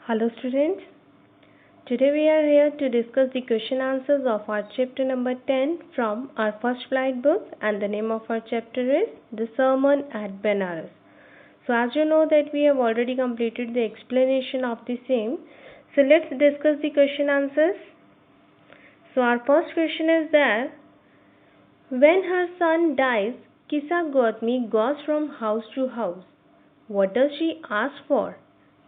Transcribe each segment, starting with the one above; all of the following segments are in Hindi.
Hello students, today we are here to discuss the question answers of our chapter number 10 from our first flight book, and the name of our chapter is The Sermon at Benares. So as you know that we have already completed the explanation of the same, so let's discuss the question answers. So our first question is that when her son dies, Kisa Gautami goes from house to house. What does she ask for?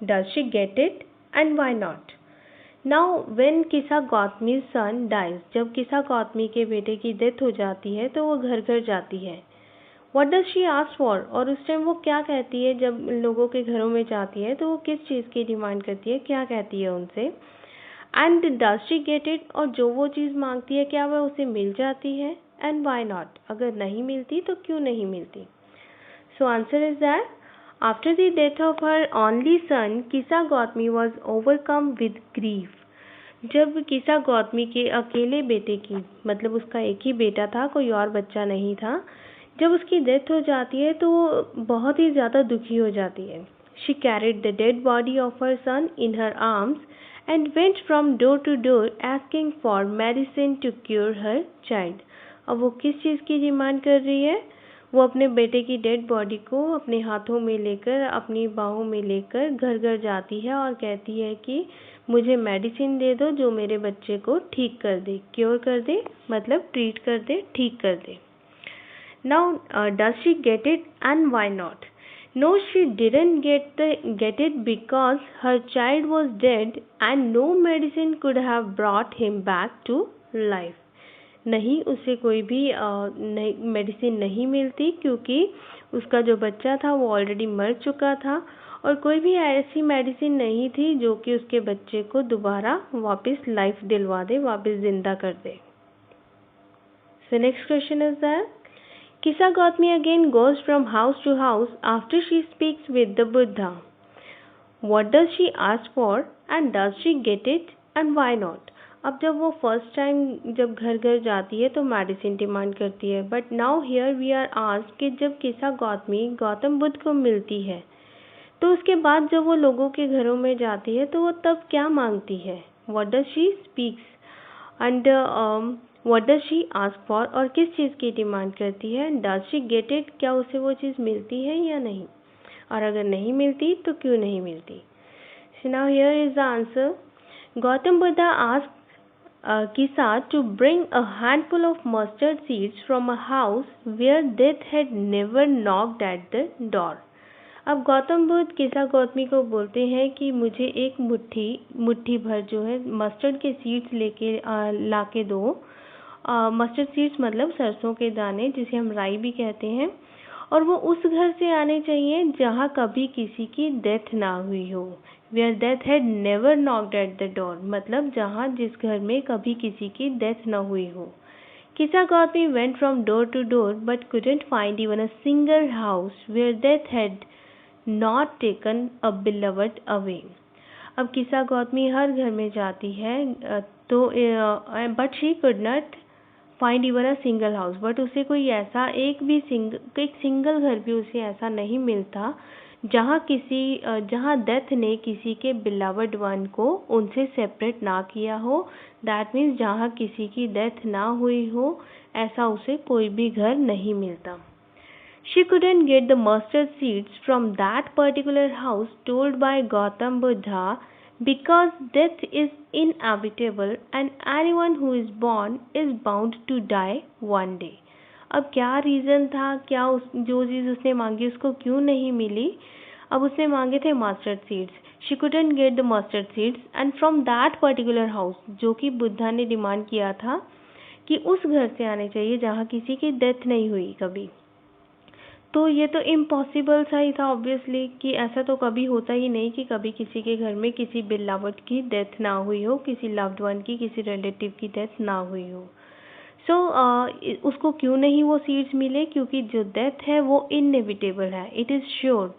Does she get it? And why not? Now when Kisa Gautami's son dies, जब किसा गौतमी के बेटे की डेथ हो जाती है तो वो घर घर जाती है. What does she ask for? और उस टाइम वो क्या कहती है जब लोगों के घरों में जाती है तो वो किस चीज़ की डिमांड करती है, क्या कहती है उनसे. And does she get it, और जो वो चीज़ मांगती है क्या वह उसे मिल जाती है. एंड वाई नॉट, अगर नहीं मिलती तो क्यों नहीं मिलती. So answer is that after the death of her only son, Kisa Gautami was overcome with grief. जब किसा गौतमी के अकेले बेटे की, मतलब उसका एक ही बेटा था, कोई और बच्चा नहीं था, जब उसकी डेथ हो जाती है तो वो बहुत ही ज़्यादा दुखी हो जाती है. She carried the dead body of her son in her arms and went from door to door asking for medicine to cure her child. अब वो किस चीज़ की डिमांड कर रही है. वो अपने बेटे की डेड बॉडी को अपने हाथों में लेकर, अपनी बाहों में लेकर घर घर जाती है और कहती है कि मुझे मेडिसिन दे दो जो मेरे बच्चे को ठीक कर दे. क्योर कर दे मतलब ट्रीट कर दे, ठीक कर दे. Now does she get it and why not. No, she didn't get it because her child was dead and no medicine could have brought him back to life. नहीं, उसे कोई भी मेडिसिन नहीं मिलती क्योंकि उसका जो बच्चा था वो ऑलरेडी मर चुका था और कोई भी ऐसी मेडिसिन नहीं थी जो कि उसके बच्चे को दोबारा वापस लाइफ दिलवा दे, वापस जिंदा कर दे. So next question is that Kisa Gotami again goes from house to house after she speaks with the Buddha. What does she ask for and does she get it and why not. अब जब वो फर्स्ट टाइम जब घर घर जाती है तो मेडिसिन डिमांड करती है, but now here we are asked कि जब किसा गौतमी गौतम बुद्ध को मिलती है तो उसके बाद जब वो लोगों के घरों में जाती है तो वो तब क्या मांगती है. What does she speaks and what does she ask for, और किस चीज़ की डिमांड करती है. डज शी गेट इट, क्या उसे वो चीज़ मिलती है या नहीं, और अगर नहीं मिलती तो क्यों नहीं मिलती. So now here is the answer. Gautam Buddha asked Kisa to bring a handful of mustard seeds from a house where death had never knocked at the door. अब गौतम बुद्ध किसा गौतमी को बोलते हैं कि मुझे एक मुट्ठी भर जो है मस्टर्ड के सीड्स लेके ला के दो. मस्टर्ड सीड्स मतलब सरसों के दाने, जिसे हम राई भी कहते हैं, और वो उस घर से आने चाहिए जहाँ कभी किसी की डेथ ना हुई हो. Where death had never knocked at the door, मतलब जहाँ जिस घर में कभी किसी की डेथ न हुई हो. Kisa Gautami went from door to door but couldn't find even a single house where death had not taken a beloved away. अब किसा गौतमी हर घर में जाती है तो but she could not find even a single house, but उसे कोई ऐसा एक सिंगल घर भी उसे ऐसा नहीं मिलता जहाँ डेथ ने किसी के बिलवड वन को उनसे सेपरेट ना किया हो. दैट मीन्स जहाँ किसी की डेथ ना हुई हो, ऐसा उसे कोई भी घर नहीं मिलता. She couldn't get the mustard seeds from that particular house told by Gautam Buddha because death is inevitable and anyone who is born is bound to die one day. अब क्या रीज़न था, क्या जो चीज़ उसने मांगी उसको क्यों नहीं मिली. अब उसने मांगे थे mustard seeds. She couldn't get the mustard seeds and from that particular house, जो कि बुद्धा ने डिमांड किया था कि उस घर से आने चाहिए जहाँ किसी की डेथ नहीं हुई कभी. तो ये तो इम्पॉसिबल सा ही था ऑब्वियसली, कि ऐसा तो कभी होता ही नहीं कि कभी किसी के घर में किसी बिलवड की डेथ ना हुई हो, किसी लव्ड वन की, किसी रिलेटिव की डेथ ना हुई हो. सो उसको क्यों नहीं वो सीड्स मिले, क्योंकि जो डेथ है वो इनएविटेबल है, इट इज़ श्योर,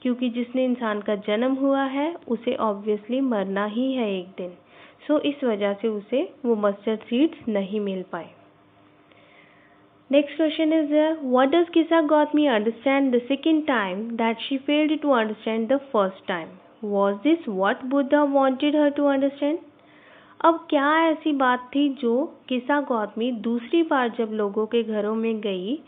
क्योंकि जिसने इंसान का जन्म हुआ है उसे ऑब्वियसली मरना ही है एक दिन. सो इस वजह से उसे वो मस्टर्ड सीड्स नहीं मिल पाए. Next question is what does Kisa Gautami understand the second time that she failed to understand the first time? Was this what Buddha wanted her to understand? अब क्या ऐसी बात थी जो किसा गौतमी दूसरी बार जब लोगों के घरों में गई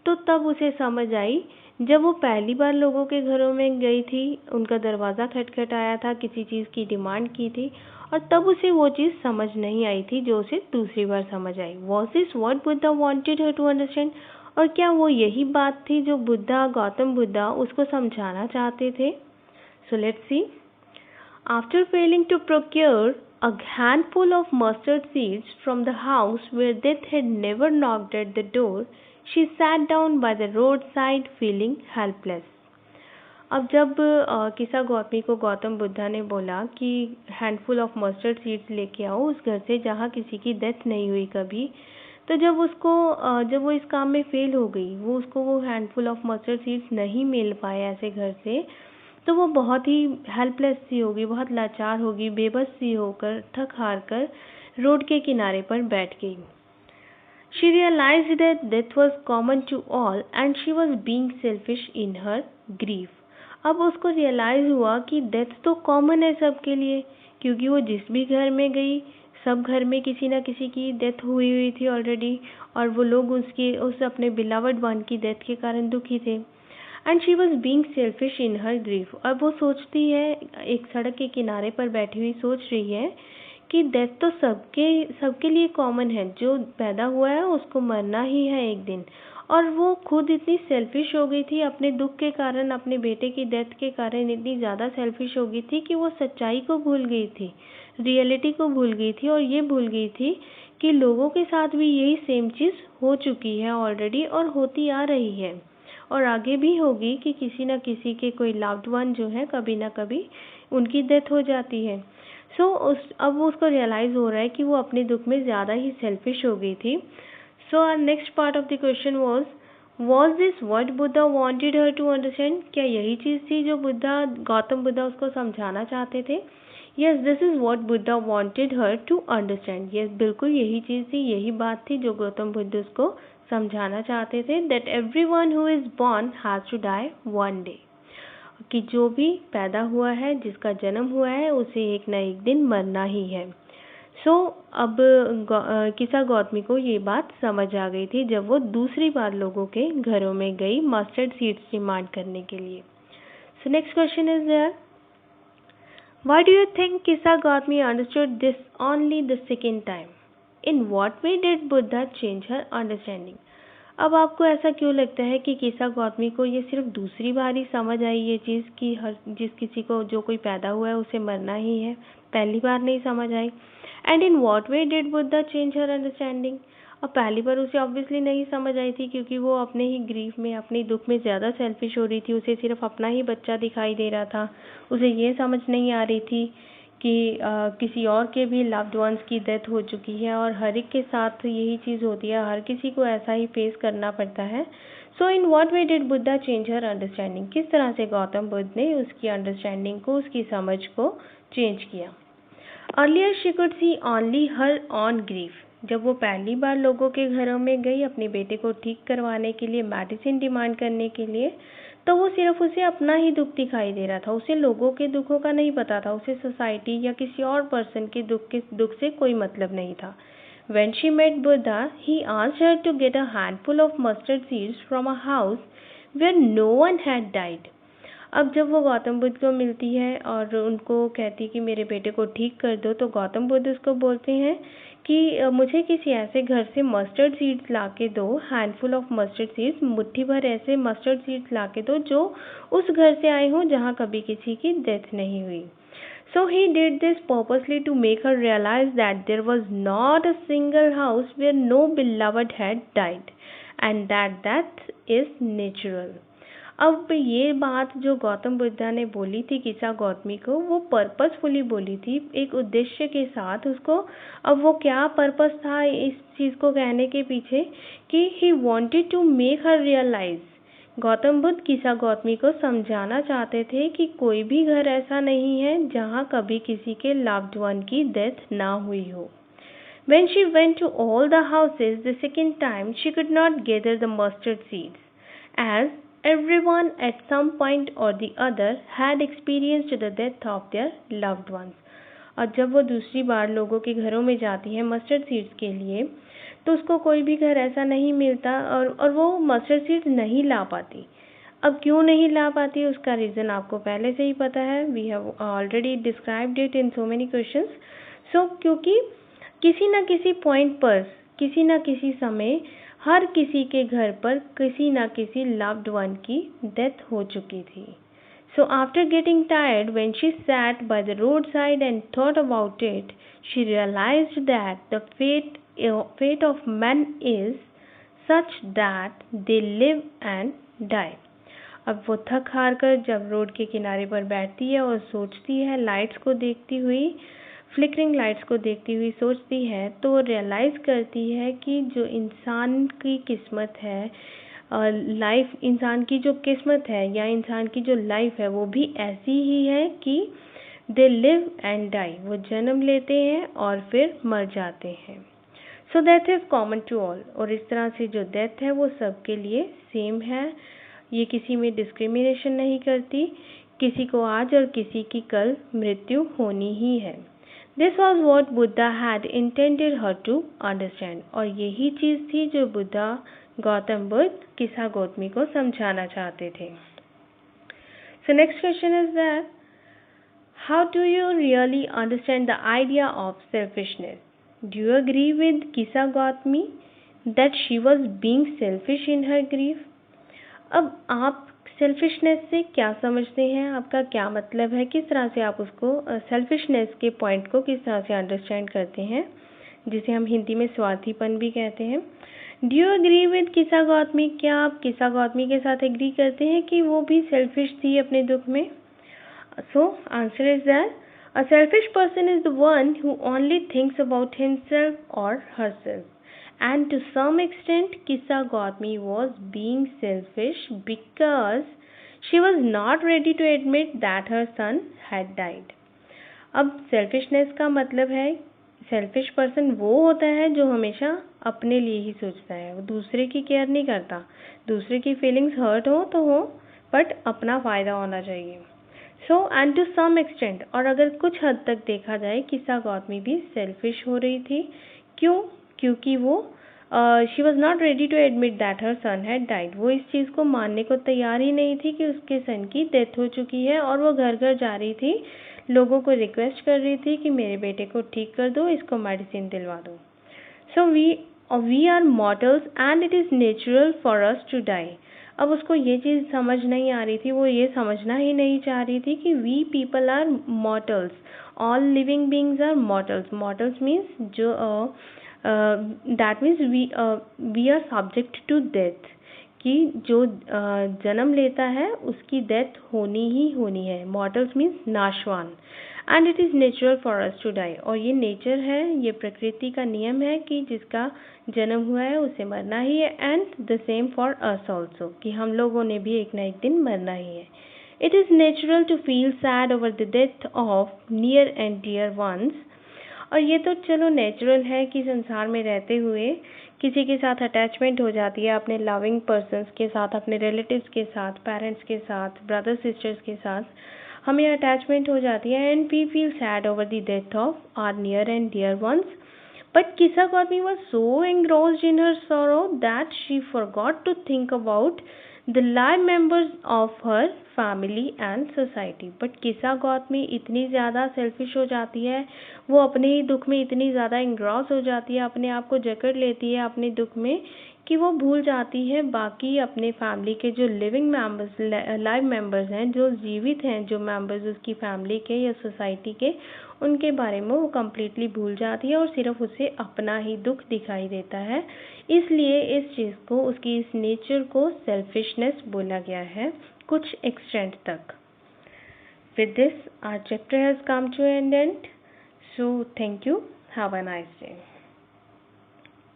तो तब उसे समझ आई, जब वो पहली बार लोगों के घरों में गई थी, उनका दरवाज़ा खटखटाया था, किसी चीज़ की डिमांड की थी और तब उसे वो चीज़ समझ नहीं आई थी जो उसे दूसरी बार समझ आई. Was this what Buddha wanted her to understand? और क्या वो यही बात थी जो गौतम बुद्धा उसको समझाना चाहते थे? So let's see. After failing to procure a handful of mustard seeds from the house where Death had never knocked at the door, she sat down by the roadside feeling helpless. अब जब किसा गौतमी को गौतम बुद्धा ने बोला कि हैंडफुल ऑफ मस्टर्ड सीड्स लेके आओ उस घर से जहाँ किसी की डेथ नहीं हुई कभी, तो जब वो इस काम में फेल हो गई, उसको वो हैंडफुल ऑफ मस्टर्ड सीड्स नहीं मिल पाए ऐसे घर से, तो वो बहुत ही हेल्पलेस सी होगी, बहुत लाचार होगी, बेबस सी होकर थक हार कर रोड के किनारे पर बैठ गई. She realized that death was common to all and she was being selfish in her grief. अब उसको रियलाइज़ हुआ कि डेथ तो कॉमन है सबके लिए, क्योंकि वो जिस भी घर में गई सब घर में किसी न किसी की डेथ हुई थी ऑलरेडी और वो लोग उस अपने बिलावड वन की डेथ के कारण दुखी थे. And she was being selfish in her grief. अब वो सोचती है, एक सड़क के किनारे पर बैठी हुई सोच रही है कि डेथ तो सबके लिए कॉमन है, जो पैदा हुआ है उसको मरना ही है एक दिन. और वो खुद इतनी सेल्फिश हो गई थी अपने दुख के कारण, अपने बेटे की डेथ के कारण इतनी ज़्यादा सेल्फिश हो गई थी कि वो सच्चाई को भूल गई थी, रियलिटी को भूल गई थी और ये भूल गई थी कि लोगों के साथ भी यही सेम चीज़ हो चुकी है ऑलरेडी और होती आ रही है और आगे भी होगी कि किसी न किसी के कोई लव्ड वन जो है कभी ना कभी उनकी डेथ हो जाती है. अब उसको रियलाइज़ हो रहा है कि वो अपने दुख में ज़्यादा ही सेल्फिश हो गई थी. So our next part of the question was this what Buddha wanted her to understand? क्या यही चीज़ थी जो गौतम बुद्धा उसको समझाना चाहते थे? Yes, this is what Buddha wanted her to understand. Yes, बिल्कुल यही चीज़ थी, यही बात थी जो गौतम बुद्ध उसको समझाना चाहते थे. That everyone who is born has to die one day. कि जो भी पैदा हुआ है, जिसका जन्म हुआ है, उसे एक न एक दिन मरना ही है. अब किसा गौतमी को ये बात समझ आ गई थी जब वो दूसरी बार लोगों के घरों में गई मस्टर्ड सीड्स डिमांड करने के लिए. So next question is there, why do you think Kisa Gotami understood this only the second time? In what way did Buddha change her understanding? अब आपको ऐसा क्यों लगता है कि किसा गौतमी को ये सिर्फ दूसरी बार ही समझ आई ये चीज़ कि जिस किसी को जो कोई पैदा हुआ है उसे मरना ही है, पहली बार नहीं समझ आई? And in what way did Buddha change her understanding? अब पहली बार उसे ऑब्वियसली नहीं समझ आई थी क्योंकि वो अपने ही ग्रीफ में, अपने दुख में ज़्यादा सेल्फिश हो रही थी. उसे सिर्फ अपना ही बच्चा दिखाई दे रहा था. उसे ये समझ नहीं आ रही थी कि किसी और के भी लव्ड वंस की डेथ हो चुकी है और हर एक के साथ यही चीज़ होती है, हर किसी को ऐसा ही फेस करना पड़ता है. So in what way did Buddha change her understanding? किस तरह से गौतम बुद्ध ने उसकी अंडरस्टैंडिंग को, उसकी समझ को चेंज किया? Earlier she could see only her on grief. जब वो पहली बार लोगों के घरों में गई अपने बेटे को ठीक करवाने के लिए, मेडिसिन डिमांड करने के लिए, तो वो सिर्फ उसे अपना ही दुख दिखाई दे रहा था. उसे लोगों के दुखों का नहीं पता था, उसे सोसाइटी या किसी और पर्सन के दुख से कोई मतलब नहीं था. When she met Buddha, he asked her to get a handful of mustard seeds from a house where no one had died. अब जब वो गौतम बुद्ध को मिलती है और उनको कहती कि मेरे बेटे को ठीक कर दो, तो गौतम बुद्ध उसको बोलते हैं कि मुझे किसी ऐसे घर से मस्टर्ड सीड्स ला के दो, हैंडफुल ऑफ मस्टर्ड सीड्स, मुट्ठी भर ऐसे मस्टर्ड सीड्स ला के दो जो उस घर से आए हों जहाँ कभी किसी की डेथ नहीं हुई. So he did this purposely to make her realize that there was not a single house where no beloved had died and that death is natural. अब ये बात जो गौतम बुद्धा ने बोली थी किसा गौतमी को, वो पर्पसफुली बोली थी, एक उद्देश्य के साथ उसको. अब वो क्या पर्पस था इस चीज़ को कहने के पीछे कि he wanted to make her realize, Gautam Buddha किसा गौतमी को समझाना चाहते थे कि कोई भी घर ऐसा नहीं है जहाँ कभी किसी के लव्ड वन की डेथ ना हुई हो. When she went to all the houses the second time, she could not gather the mustard seeds, as Everyone at some point or the other had experienced the death of their loved ones. और जब वो दूसरी बार लोगों के घरों में जाती है मस्टर्ड सीड्स के लिए, तो उसको कोई भी घर ऐसा नहीं मिलता और वो मस्टर्ड सीड्स नहीं ला पाती। अब क्यों नहीं ला पाती, उसका रीज़न आपको पहले से ही पता है। We have already described it in so many questions. So क्योंकि किसी न किसी पॉइंट पर, किसी न किसी समय हर किसी के घर पर किसी न किसी लव्ड वन की डेथ हो चुकी थी। So after getting tired, when she sat by the roadside and thought about it, she realized that the fate of men is such that they live and die. अब वो थक हार कर जब रोड के किनारे पर बैठती है और सोचती है, लाइट्स को देखती हुई, फ्लिकरिंग लाइट्स को देखती हुई सोचती है, तो वो रियलाइज़ करती है कि जो इंसान की किस्मत है, लाइफ, इंसान की जो किस्मत है या इंसान की जो लाइफ है वो भी ऐसी ही है कि दे लिव एंड डाई, वो जन्म लेते हैं और फिर मर जाते हैं। So death is common to all, और इस तरह से जो डेथ है वो सबके लिए सेम है। ये किसी में डिस्क्रिमिनेशन नहीं करती, किसी को आज और किसी की कल मृत्यु होनी ही है। This was what Buddha had intended her to understand, और यही चीज़ थी जो बुद्धा गौतम बुद्ध किसा गौतमी को समझाना चाहते थे। So next question is that how do you really understand the idea of selfishness? Do you agree with Kisa Gotami that she was being selfish in her grief? अब आप सेल्फिशनेस से क्या समझते हैं, आपका क्या मतलब है, किस तरह से आप उसको सेल्फिशनेस के पॉइंट को किस तरह से अंडरस्टैंड करते हैं, जिसे हम हिंदी में स्वार्थीपन भी कहते हैं। Do you agree with Kisa Gautami? क्या आप किसा गौतमी के साथ एग्री करते हैं कि वो भी सेल्फिश थी अपने दुख में? So answer is that a selfish person is the one who only thinks about himself और herself, and to some extent Kissa Gautami was being selfish because she was not ready to admit that her son had died. अब सेल्फिशनेस का मतलब है, सेल्फिश पर्सन वो होता है जो हमेशा अपने लिए ही सोचता है, वो दूसरे की केयर नहीं करता। दूसरे की फीलिंग्स हर्ट हो तो हो, बट अपना फ़ायदा होना चाहिए। So and to some extent, और अगर कुछ हद तक देखा जाए किस्सा गौतमी भी सेल्फिश हो रही थी। क्यों? क्योंकि वो she was not ready to admit that her son had died, वो इस चीज़ को मानने को तैयार ही नहीं थी कि उसके सन की डेथ हो चुकी है, और वो घर घर जा रही थी, लोगों को रिक्वेस्ट कर रही थी कि मेरे बेटे को ठीक कर दो, इसको मेडिसिन दिलवा दो। So we are mortals and it is natural for us to die. अब उसको ये चीज़ समझ नहीं आ रही थी, वो ये समझना ही नहीं चाह रही थी कि we people are mortals, all living beings are mortals. Mortals means जो that means we are subject to death, कि जो जन्म लेता है उसकी डेथ होनी ही होनी है। मॉर्टल्स मीन्स नाशवान, and it is natural for us to die, और ये नेचर है, ये प्रकृति का नियम है कि जिसका जन्म हुआ है उसे मरना ही है। And the same for us also, कि हम लोगों ने भी एक ना एक दिन मरना ही है। It is natural to feel sad over the death of near and dear ones, और ये तो चलो नेचुरल है कि संसार में रहते हुए किसी के साथ अटैचमेंट हो जाती है, अपने लविंग पर्सन्स के साथ, अपने रिलेटिव्स के साथ, पेरेंट्स के साथ, ब्रदर्स सिस्टर्स के साथ हमें अटैचमेंट हो जाती है, and we feel sad over the death of our near and dear ones. But Kissa Gautami was so engrossed in her sorrow that she forgot to think about the live members of her family and society. But Kissa Gautami इतनी ज़्यादा सेल्फिश हो जाती है, वो अपने ही दुख में इतनी ज़्यादा इंग्रॉस हो जाती है, अपने आप को जकड़ लेती है अपने दुख में, कि वो भूल जाती है बाकी अपने फैमिली के जो लिविंग मेंबर्स, लाइव मेंबर्स हैं, जो जीवित हैं, जो मेंबर्स उसकी फैमिली के या सोसाइटी के, उनके बारे में वो कम्प्लीटली भूल जाती है, और सिर्फ उसे अपना ही दुख दिखाई देता है। इसलिए इस चीज़ को, उसकी इस नेचर को सेल्फिशनेस बोला गया है कुछ एक्सटेंट तक। With this our chapter has come to an end, so thank you, have a nice day.